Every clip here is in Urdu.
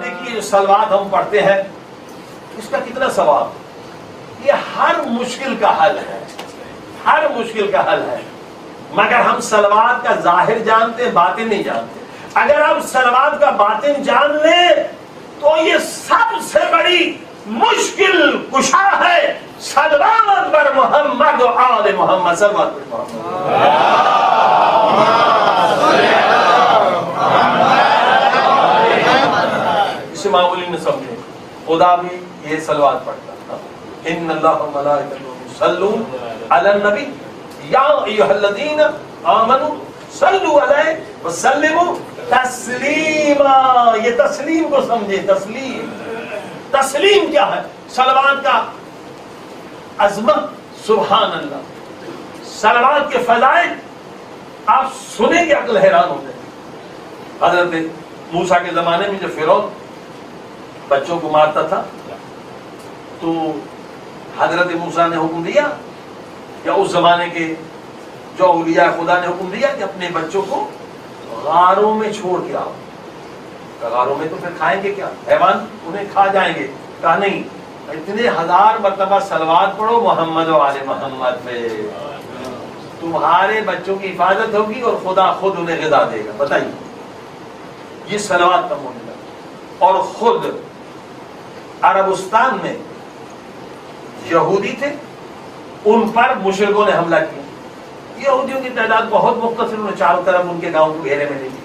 دیکھیے جو صلوات ہم پڑھتے ہیں اس کا کتنا ثواب، یہ ہر مشکل کا حل ہے، ہر مشکل کا حل ہے، مگر ہم صلوات کا ظاہر جانتے ہیں، باطن نہیں جانتے۔ اگر ہم صلوات کا باطن جان لیں تو یہ سب سے بڑی مشکل کشا ہے۔ صلوات پر محمد و آل محمد، صلوات پر محمد۔ اسے معمولی نہ سمجھیں، خدا بھی یہ صلوات پڑھتا تھا، ان اللہ و ملائکتہ یصلون علی النبی یا ایھا الذین آمنوا صلوا علیہ وسلموا تسلیما۔ یہ تسلیم کو سمجھے، تسلیم، تسلیم کیا ہے؟ صلوات کا عظمت، سبحان اللہ، صلوات کے فضائل آپ سنیں گے عقل حیران ہو جائے۔ حضرت موسیٰ کے زمانے میں جب فرعون بچوں کو مارتا تھا تو حضرت موسیٰ نے حکم دیا، یا اس زمانے کے جو اولیاء خدا نے حکم دیا کہ اپنے بچوں کو غاروں میں چھوڑ کے آؤ۔ غاروں میں تو پھر کھائیں گے کیا؟ حیوان انہیں کھا جائیں گے۔ کہا نہیں، اتنے 1000 مرتبہ صلوات پڑھو محمد و آل محمد پہ، تمہارے بچوں کی حفاظت ہوگی اور خدا خود انہیں غذا دے گا۔ بتائیے، یہ صلوات کا معاملہ۔ اور خود عربستان میں یہودی تھے، ان پر مشرکوں نے حملہ کیا۔ یہودیوں کی تعداد بہت مختصر، انہوں نے چاروں طرف ان کے گاؤں کو گھیرے میں لے لی۔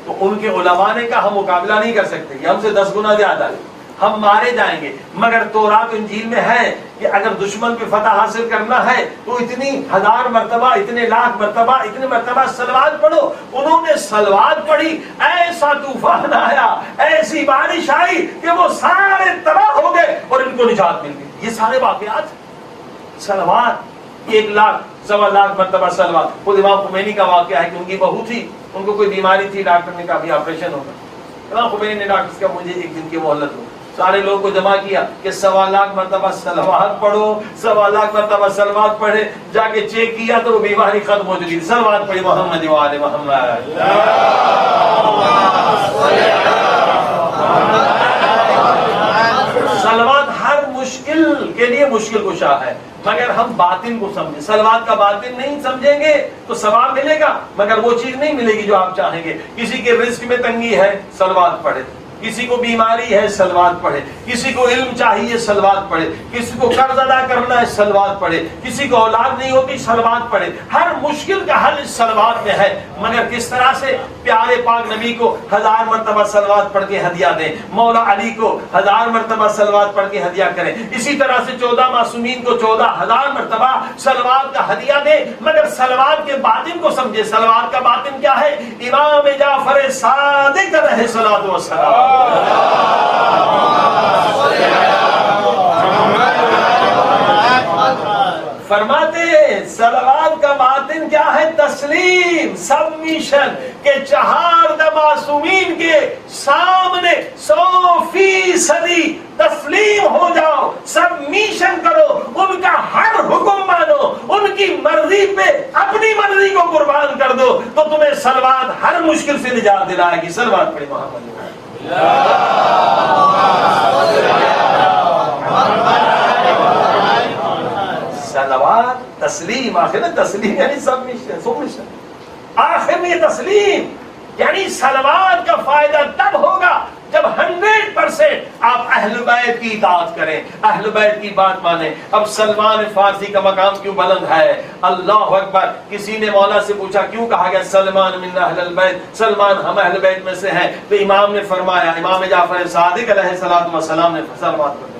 تو ان کے علماء نے کہا ہم مقابلہ نہیں کر سکتے، یہ ہم سے 10 گنا زیادہ ہے، ہم مارے جائیں گے۔ مگر تورات و انجیل میں ہے کہ اگر دشمن پہ فتح حاصل کرنا ہے تو اتنی 1000 مرتبہ، اتنے لاکھ مرتبہ، اتنے مرتبہ صلوات پڑھو۔ انہوں نے صلوات پڑھی، ایسا طوفان آیا، ایسی بارش آئی کہ وہ سارے تباہ ہو گئے اور ان کو نجات مل گئی۔ یہ سارے واقعات صلوات، 1 لاکھ 1.25 لاکھ مرتبہ صلوات۔ خود امام خمینی کا واقعہ ہے کہ ان کی بہو تھی، ان کو کوئی بیماری تھی، ڈاکٹر نے کہا بھی آپریشن ہوگا۔ امام خمینی نے ڈاکٹر سے کہا مجھے 1 دن کی مہلت دو۔ سارے لوگوں کو جمع کیا کہ 1.25 لاکھ مرتبہ صلوات پڑھو، 1.25 لاکھ مرتبہ صلوات پڑھے۔ جا کے چیک کیا تو وہ بیماری ختم ہو چکی، صلوات پڑھی محمد و آل محمد۔ صلوات ہر مشکل کے لیے مشکل کشا ہے، مگر ہم باطن کو سمجھیں۔ صلوات کا باطن نہیں سمجھیں گے تو ثواب ملے گا مگر وہ چیز نہیں ملے گی جو آپ چاہیں گے۔ کسی کے رزق میں تنگی ہے، صلوات پڑھے۔ کسی کو بیماری ہے، صلوات پڑھے۔ کسی کو علم چاہیے، صلوات پڑھے۔ کسی کو قرض ادا کرنا ہے، صلوات پڑھے۔ کسی کو اولاد نہیں ہوتی، صلوات پڑھے۔ ہر مشکل کا حل اس صلوات میں ہے، مگر کس طرح سے؟ پیارے پاک نبی کو 1000 مرتبہ صلوات پڑھ کے ہدیہ دیں، مولا علی کو 1000 مرتبہ صلوات پڑھ کے ہدیہ کریں، اسی طرح سے 14 معصومین کو 14000 مرتبہ صلوات کا ہدیہ دیں، مگر صلوات کے باطن کو سمجھے۔ صلوات کا باطن کیا ہے؟ امام جعفر صادق علیہ الصلوۃ والسلام فرماتے ہیں صلوات کا باطن کیا ہے؟ تسلیم، سبمیشن، کہ 4 معصومین کے سامنے 100% تسلیم ہو جاؤ، سبمیشن کرو، ان کا ہر حکم مانو، ان کی مرضی پہ اپنی مرضی کو قربان کر دو، تو تمہیں صلوات ہر مشکل سے نجات دلائے گی۔ صلوات پڑھی محمد۔ صلوات تسلیم، آخر میں تسلیم یعنی سبمیشن، آخر میں یہ تسلیم یعنی صلوات کا فائدہ تب ہوگا جب 100% آپ اہل بیت کی اطاعت کریں، اہل بیت کی بات مانیں۔ اب سلمان فارسی کا مقام کیوں بلند ہے؟ اللہ اکبر۔ کسی نے مولا سے پوچھا کیوں کہا گیا سلمان من اہل البیت، سلمان ہم اہل بیت میں سے ہیں؟ تو امام نے فرمایا، امام جعفر صادق علیہ السلام نے صلوات پڑھی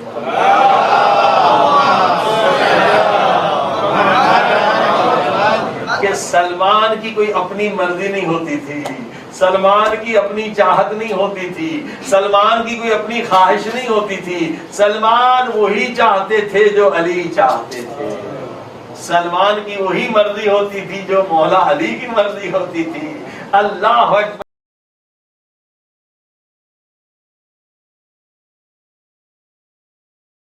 کہ سلمان کی کوئی اپنی مرضی نہیں ہوتی تھی، سلمان کی اپنی چاہت نہیں ہوتی تھی، سلمان کی کوئی اپنی خواہش نہیں ہوتی تھی، سلمان وہی چاہتے تھے جو علی چاہتے تھے، سلمان کی وہی مرضی ہوتی تھی جو مولا علی کی مرضی ہوتی تھی۔ اللہ اکبر۔